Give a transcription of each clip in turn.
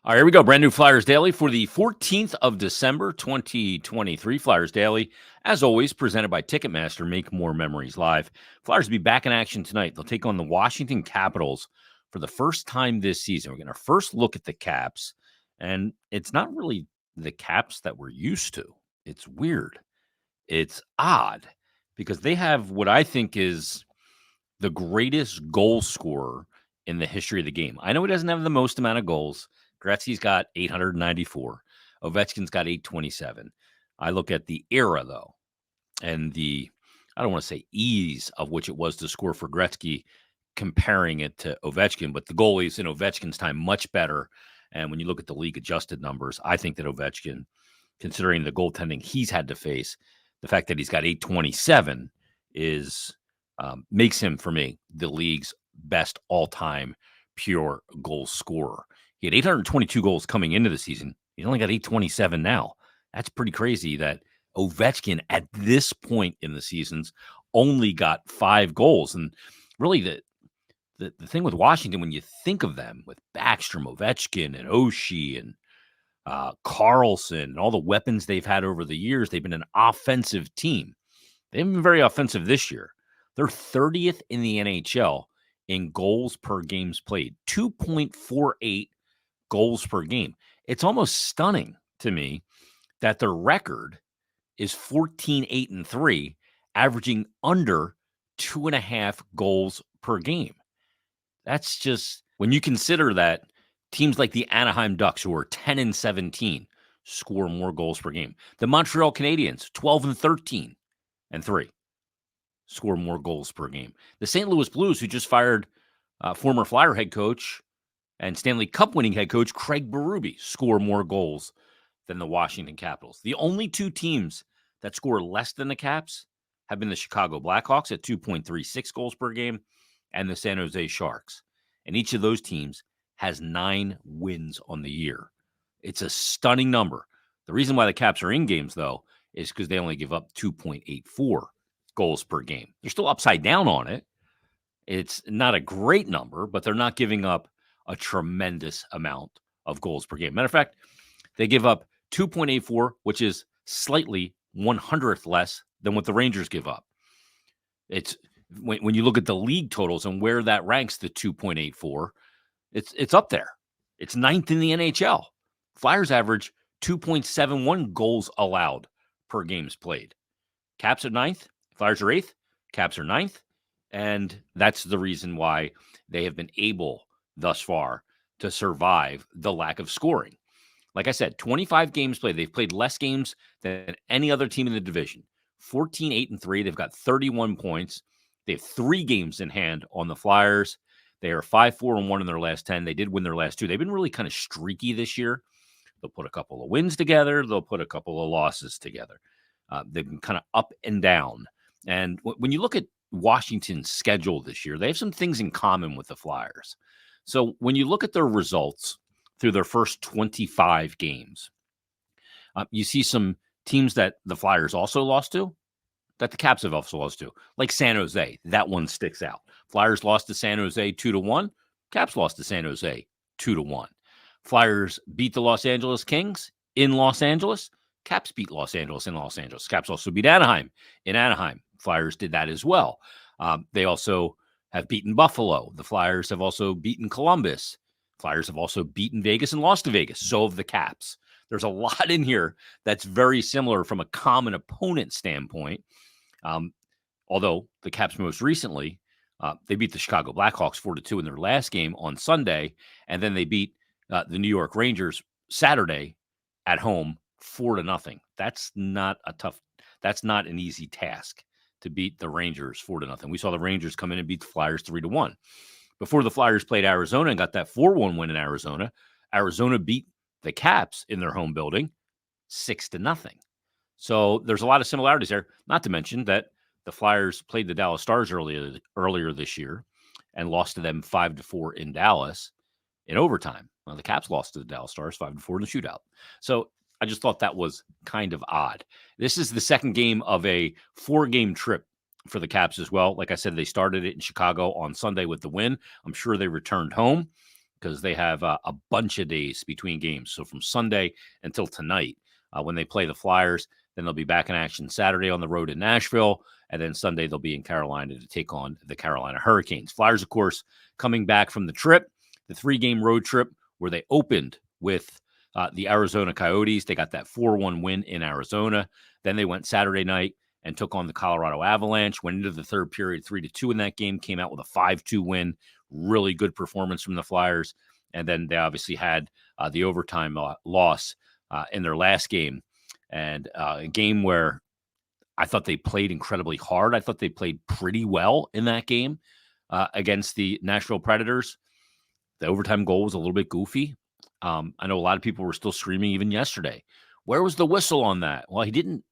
All right, here we go. Brand new Flyers Daily for the 14th of December, 2023. Flyers Daily, as always, presented by Ticketmaster. Make more memories live. Flyers will be back in action tonight. They'll take on the Washington Capitals for the first time this season. We're going to first look at the Caps, and it's not really the Caps that we're used to. It's weird. It's odd because they have what I think is the greatest goal scorer in the history of the game. I know he doesn't have the most amount of goals. Gretzky's got 894. Ovechkin's got 827. I look at the era, though, and I don't want to say ease of which it was to score for Gretzky, comparing it to Ovechkin, but the goalies in Ovechkin's time much better. And when you look at the league adjusted numbers, I think that Ovechkin, considering the goaltending he's had to face, the fact that he's got 827 is makes him, for me, the league's best all-time pure goal scorer. He had 822 goals coming into the season. He's only got 827 now. That's pretty crazy that Ovechkin at this point in the seasons only got 5 goals. And really the thing with Washington, when you think of them with Backstrom, Ovechkin, and Oshie, and Carlson, and all the weapons they've had over the years, they've been an offensive team. They've been very offensive this year. They're 30th in the NHL in goals per games played, 2.48 goals per game. It's almost stunning to me that their record is 14-8-3, averaging under 2.5 goals per game. That's just, when you consider that teams like the Anaheim Ducks, who are 10-17, score more goals per game. The Montreal Canadiens, 12-13 and 3, score more goals per game. The St. Louis Blues, who just fired former Flyer head coach and Stanley Cup winning head coach Craig Berube, score more goals than the Washington Capitals. The only two teams that score less than the Caps have been the Chicago Blackhawks at 2.36 goals per game and the San Jose Sharks. And each of those teams has 9 wins on the year. It's a stunning number. The reason why the Caps are in games, though, is because they only give up 2.84 goals per game. They're still upside down on it. It's not a great number, but they're not giving up a tremendous amount of goals per game. Matter of fact, they give up 2.84, which is slightly 100th less than what the Rangers give up. It's when you look at the league totals and where that ranks, the 2.84, it's up there. It's 9th in the NHL. Flyers average 2.71 goals allowed per games played. Caps are 9th. Flyers are 8th. Caps are 9th. And that's the reason why they have been able thus far to survive the lack of scoring. Like I said, 25 games played. They've played less games than any other team in the division. 14-8-3. They've got 31 points. They have 3 games in hand on the Flyers. They are 5-4-1 in their last 10. They did win their last 2. They've been really kind of streaky this year. They'll put a couple of wins together. They'll put a couple of losses together. They've been kind of up and down. And when you look at Washington's schedule this year, they have some things in common with the Flyers. So when you look at their results through their first 25 games, you see some teams that the Flyers also lost to, that the Caps have also lost to, like San Jose. That one sticks out. Flyers lost to San Jose 2-1. Caps lost to San Jose 2-1. Flyers beat the Los Angeles Kings in Los Angeles. Caps beat Los Angeles in Los Angeles. Caps also beat Anaheim in Anaheim. Flyers did that as well. They also have beaten Buffalo. The Flyers have also beaten Columbus. Flyers have also beaten Vegas and lost to Vegas. So have the Caps. There's a lot in here that's very similar from a common opponent standpoint. Although the Caps most recently, they beat the Chicago Blackhawks 4-2 in their last game on Sunday, and then they beat the New York Rangers Saturday at home 4-0. That's not an easy task to beat the Rangers 4-0. We saw the Rangers come in and beat the Flyers 3-1. Before the Flyers played Arizona and got that 4-1 win in Arizona, Arizona beat the Caps in their home building 6-0. So there's a lot of similarities there, not to mention that the Flyers played the Dallas Stars earlier this year and lost to them 5-4 in Dallas in overtime. Well, the Caps lost to the Dallas Stars 5-4 in the shootout. So I just thought that was kind of odd. This is the second game of a 4-game trip for the Caps as well. Like I said, they started it in Chicago on Sunday with the win. I'm sure they returned home because they have a bunch of days between games. So from Sunday until tonight, when they play the Flyers, then they'll be back in action Saturday on the road in Nashville, and then Sunday they'll be in Carolina to take on the Carolina Hurricanes. Flyers, of course, coming back from the trip, the 3-game road trip where they opened with the Arizona Coyotes. They got that 4-1 win in Arizona. Then they went Saturday night and took on the Colorado Avalanche, went into the third period 3-2 in that game, came out with a 5-2 win. Really good performance from the Flyers. And then they obviously had the overtime loss in their last game, and a game where I thought they played incredibly hard. I thought they played pretty well in that game against the Nashville Predators. The overtime goal was a little bit goofy. I know a lot of people were still screaming even yesterday. Where was the whistle on that? Well, he didn't.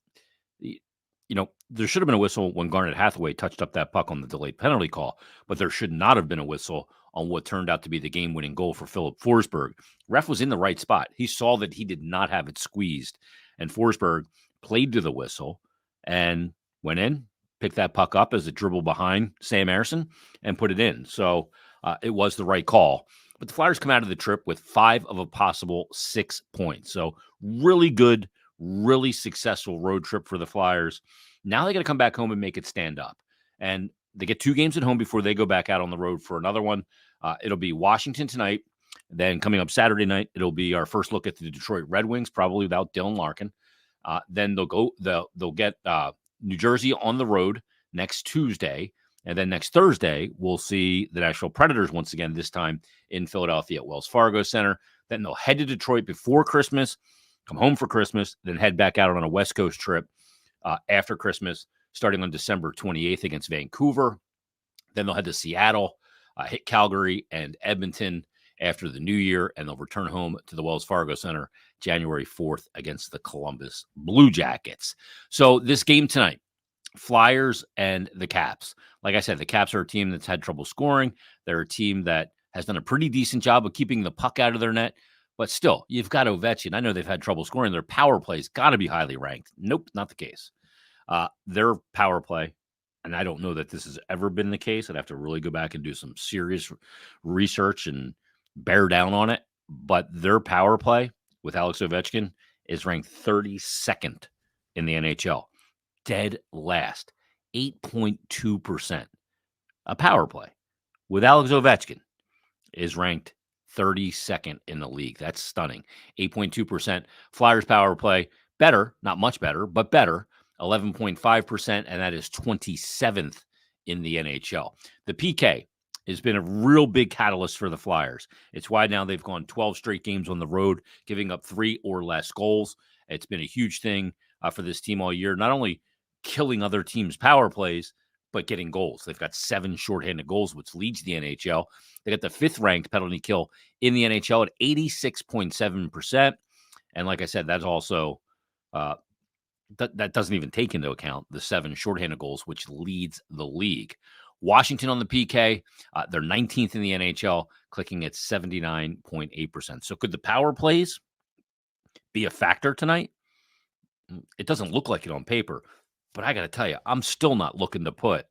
There should have been a whistle when Garnet Hathaway touched up that puck on the delayed penalty call, but there should not have been a whistle on what turned out to be the game-winning goal for Philip Forsberg. Ref was in the right spot. He saw that he did not have it squeezed, and Forsberg played to the whistle and went in, picked that puck up as it dribbled behind Sam Ersson and put it in. So it was the right call. But the Flyers come out of the trip with 5 of a possible 6 points. So really good, really successful road trip for the Flyers. Now they got to come back home and make it stand up. And they get 2 games at home before they go back out on the road for another one. It'll be Washington tonight. Then coming up Saturday night, it'll be our first look at the Detroit Red Wings, probably without Dylan Larkin. Then they'll get New Jersey on the road next Tuesday. And then next Thursday, we'll see the Nashville Predators once again, this time in Philadelphia at Wells Fargo Center. Then they'll head to Detroit before Christmas, come home for Christmas, then head back out on a West Coast trip after Christmas, starting on December 28th against Vancouver. Then they'll head to Seattle, hit Calgary and Edmonton after the new year, and they'll return home to the Wells Fargo Center January 4th against the Columbus Blue Jackets. So this game tonight, Flyers and the Caps. Like I said, the Caps are a team that's had trouble scoring. They're a team that has done a pretty decent job of keeping the puck out of their net. But still, you've got Ovechkin. I know they've had trouble scoring. Their power play's got to be highly ranked. Nope, not the case. Their power play, and I don't know that this has ever been the case. I'd have to really go back and do some serious research and bear down on it. But their power play with Alex Ovechkin is ranked 32nd in the NHL. Dead last, 8.2%. A power play with Alex Ovechkin is ranked 32nd in the league. That's stunning. 8.2%. Flyers power play, better, not much better, but better, 11.5%, and that is 27th in the NHL. The PK has been a real big catalyst for the Flyers. It's why now they've gone 12 straight games on the road, giving up 3 or less goals. It's been a huge thing for this team all year, not only killing other teams' power plays, but getting goals. They've got 7 shorthanded goals, which leads the NHL. They got the 5th-ranked penalty kill in the NHL at 86.7%. And like I said, that's also that doesn't even take into account the 7 shorthanded goals, which leads the league. Washington on the PK, they're 19th in the NHL, clicking at 79.8%. So could the power plays be a factor tonight? It doesn't look like it on paper, but I got to tell you, I'm still not looking to put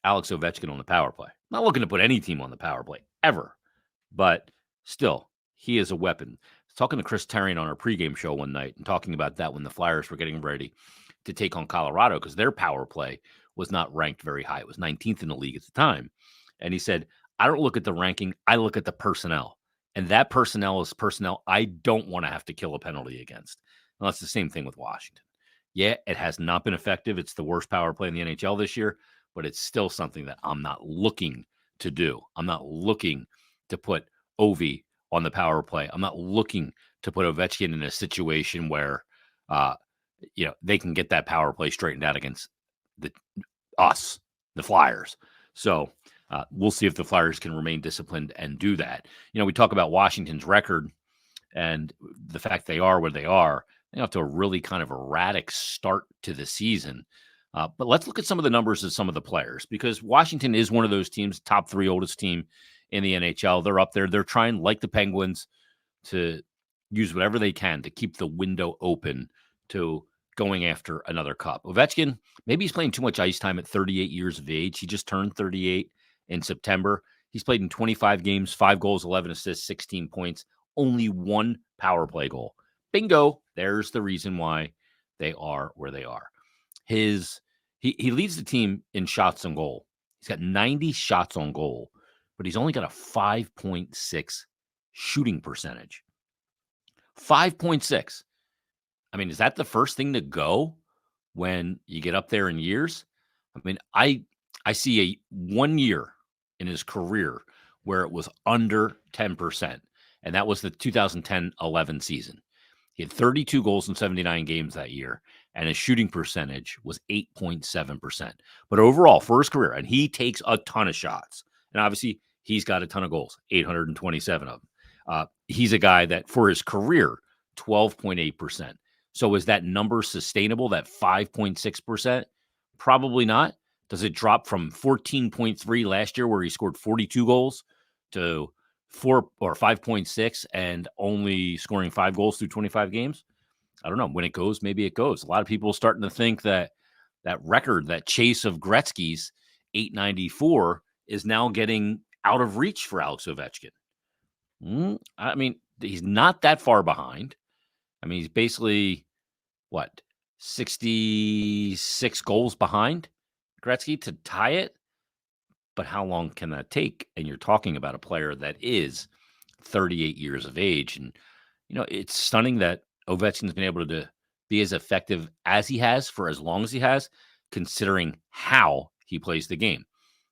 Alex Ovechkin on the power play. Not looking to put any team on the power play ever, but still, he is a weapon. I was talking to Chris Terrian on our pregame show one night and talking about that when the Flyers were getting ready to take on Colorado because their power play was not ranked very high. It was 19th in the league at the time. And he said, I don't look at the ranking. I look at the personnel. And that personnel is personnel I don't want to have to kill a penalty against. And that's the same thing with Washington. Yeah, it has not been effective. It's the worst power play in the NHL this year, but it's still something that I'm not looking to do. I'm not looking to put Ovi on the power play. I'm not looking to put Ovechkin in a situation where, they can get that power play straightened out against the Flyers. So we'll see if the Flyers can remain disciplined and do that. We talk about Washington's record and the fact they are where they are. They have to a really kind of erratic start to the season. But let's look at some of the numbers of some of the players, because Washington is one of those teams, top 3 oldest team in the NHL. They're up there. They're trying, like the Penguins, to use whatever they can to keep the window open to going after another cup. Ovechkin, maybe he's playing too much ice time at 38 years of age. He just turned 38 in September. He's played in 25 games, 5 goals, 11 assists, 16 points, only 1 power play goal. Bingo. There's the reason why they are where they are. He leads the team in shots on goal. He's got 90 shots on goal, but he's only got a 5.6 shooting percentage. 5.6. I mean, is that the first thing to go when you get up there in years? I mean, I see a 1 year in his career where it was under 10%, and that was the 2010-11 season. He had 32 goals in 79 games that year, and his shooting percentage was 8.7%. But overall, for his career, and he takes a ton of shots, and obviously he's got a ton of goals, 827 of them. He's a guy that, for his career, 12.8%. So is that number sustainable, that 5.6%? Probably not. Does it drop from 14.3 last year, where he scored 42 goals, to 4 or 5.6 and only scoring 5 goals through 25 games? I don't know. When it goes, maybe it goes. A lot of people are starting to think that that record, that chase of Gretzky's 894, is now getting out of reach for Alex Ovechkin. I mean, he's not that far behind. I mean, he's basically, 66 goals behind Gretzky to tie it? But how long can that take? And you're talking about a player that is 38 years of age. And, it's stunning that Ovechkin's been able to be as effective as he has for as long as he has, considering how he plays the game.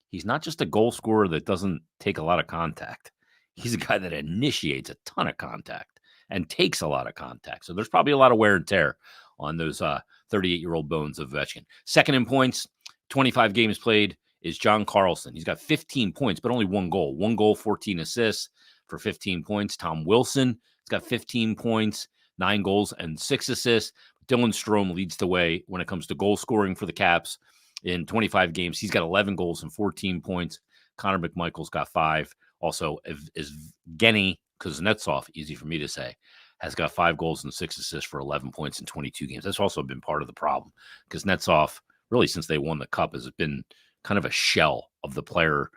He's not just a goal scorer that doesn't take a lot of contact. He's a guy that initiates a ton of contact and takes a lot of contact. So there's probably a lot of wear and tear on those 38-year-old bones of Ovechkin. Second in points, 25 games played, is John Carlson. He's got 15 points, but only 1 goal. 1 goal, 14 assists for 15 points. Tom Wilson has got 15 points, 9 goals, and 6 assists. Dylan Strome leads the way when it comes to goal scoring for the Caps. In 25 games, he's got 11 goals and 14 points. Connor McMichael's got 5. Also, Evgeny Kuznetsov, easy for me to say, has got 5 goals and 6 assists for 11 points in 22 games. That's also been part of the problem. Kuznetsov, really since they won the Cup, has been kind of a shell of the player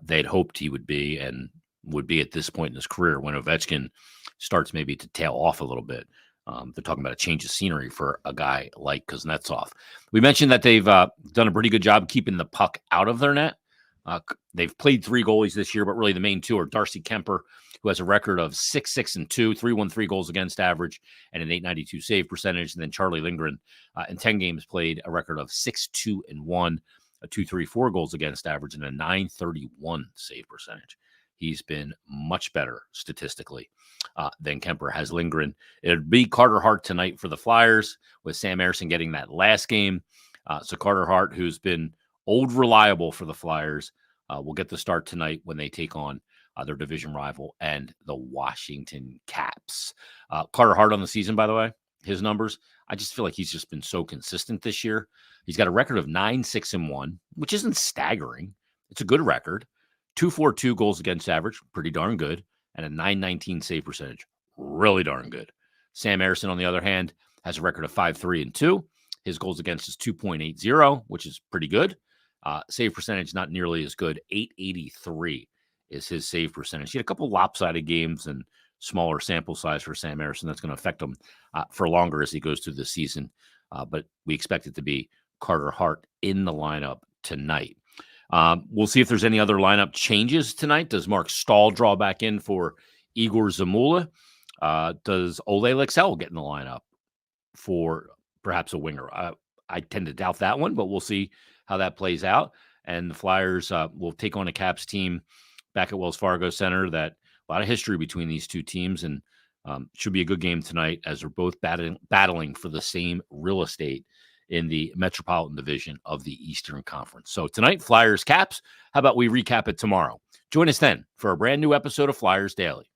they'd hoped he would be and would be at this point in his career. When Ovechkin starts maybe to tail off a little bit, they're talking about a change of scenery for a guy like Kuznetsov. We mentioned that they've done a pretty good job keeping the puck out of their net. They've played 3 goalies this year, but really the main 2 are Darcy Kemper, who has a record of 6-6-2, 313 goals against average, and an 892 save percentage. And then Charlie Lindgren, in 10 games played, a record of 6-2-1, a 234 goals against average, and a 931 save percentage. He's been much better statistically than Kemper has Lindgren. It'd be Carter Hart tonight for the Flyers, with Sam Ersson getting that last game. So Carter Hart, who's been old reliable for the Flyers, will get the start tonight when they take on their division rival and the Washington Caps. Carter Hart on the season, by the way, his numbers, I just feel like he's just been so consistent this year. He's got a record of 9-6-1, which isn't staggering. It's a good record. 242 goals against average, pretty darn good, and a 919 save percentage, really darn good. Sam Ersson, on the other hand, has a record of 5-3-2. His goals against is 2.80, which is pretty good. Save percentage, not nearly as good. 883 is his save percentage. He had a couple lopsided games and smaller sample size for Sam Ersson. That's going to affect him for longer as he goes through the season. But we expect it to be Carter Hart in the lineup tonight. We'll see if there's any other lineup changes tonight. Does Mark Stahl draw back in for Igor Zamula? Does Ole Lexell get in the lineup for perhaps a winger? I tend to doubt that one, but we'll see how that plays out. And the Flyers will take on a Caps team back at Wells Fargo Center. That a lot of history between these two teams, and should be a good game tonight as they're both battling for the same real estate in the Metropolitan Division of the Eastern Conference. So tonight, Flyers Caps. How about we recap it tomorrow? Join us then for a brand new episode of Flyers Daily.